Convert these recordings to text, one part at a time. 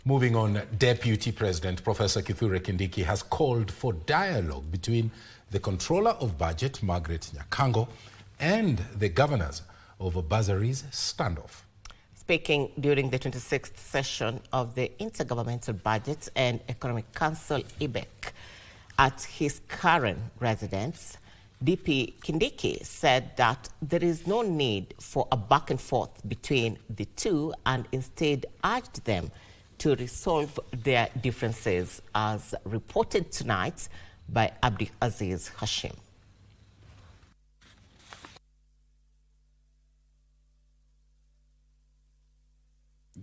Moving on, Deputy President Professor Kithure Kindiki has called for dialogue between the Controller of Budget, Margaret Nyakango, and the governors over bursaries standoff. Speaking during the 26th session of the Intergovernmental Budget and Economic Council, IBEC, at his current residence, DP Kindiki said that there is no need for a back and forth between the two and instead urged them to resolve their differences, as reported tonight by Abdi Aziz Hashim.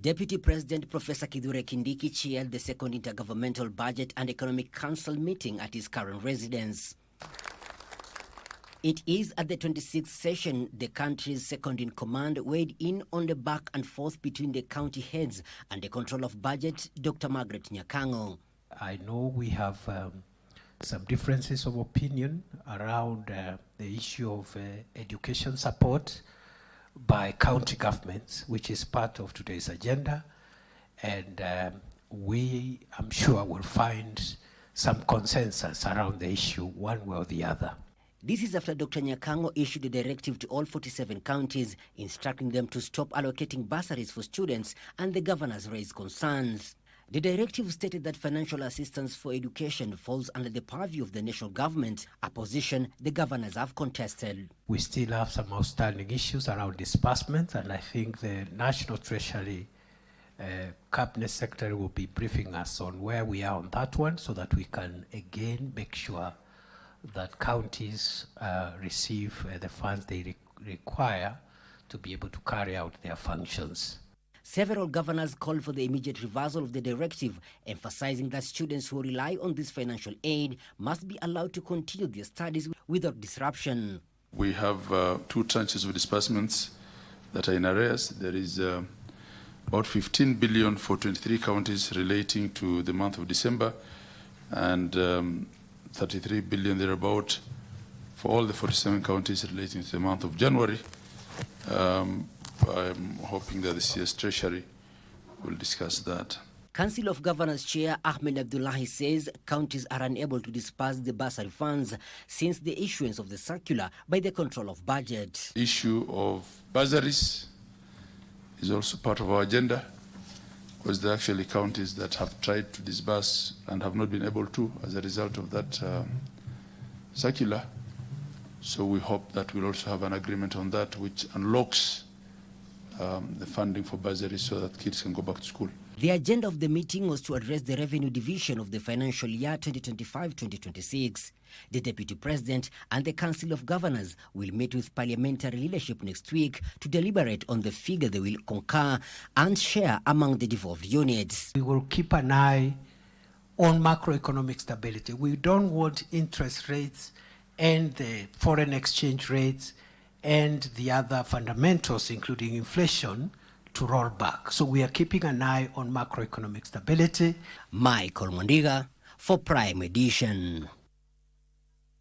Deputy President Professor Kithure Kindiki chaired the second Intergovernmental Budget and Economic Council meeting at his current residence. It is at the 26th session the country's second-in-command weighed in on the back and forth between the county heads and the Control of Budget, Dr. Margaret Nyakango. I know we have some differences of opinion around the issue of education support by county governments, which is part of today's agenda, and we, I'm sure, will find some consensus around the issue one way or the other. This is after Dr. Nyakango issued a directive to all 47 counties, instructing them to stop allocating bursaries for students, and the governors raised concerns. The directive stated that financial assistance for education falls under the purview of the national government, a position the governors have contested. We still have some outstanding issues around disbursement, and I think the National Treasury Cabinet Secretary will be briefing us on where we are on that one, so that we can again make sure that counties receive the funds they require to be able to carry out their functions. Several governors called for the immediate reversal of the directive, emphasizing that students who rely on this financial aid must be allowed to continue their studies without disruption. We have two tranches of disbursements that are in arrears. There is about 15 billion for 23 counties relating to the month of December, and 33 billion thereabout for all the 47 counties relating to the month of January. I'm hoping that the CS Treasury will discuss that. Council of Governors Chair Ahmed Abdullahi says counties are unable to disperse the bursary funds since the issuance of the circular by the Control of Budget. Issue of bursaries is also part of our agenda, because there are actually counties that have tried to disburse and have not been able to as a result of that circular. So we hope that we'll also have an agreement on that, which unlocks the funding for bursaries so that kids can go back to school. The agenda of the meeting was to address the revenue division of the financial year 2025-2026. The Deputy President and the Council of Governors will meet with parliamentary leadership next week to deliberate on the figure they will concur and share among the devolved units. We will keep an eye on macroeconomic stability. We don't want interest rates and the foreign exchange rates and the other fundamentals, including inflation, to roll back. So we are keeping an eye on macroeconomic stability. Michael Mondiga for Prime Edition.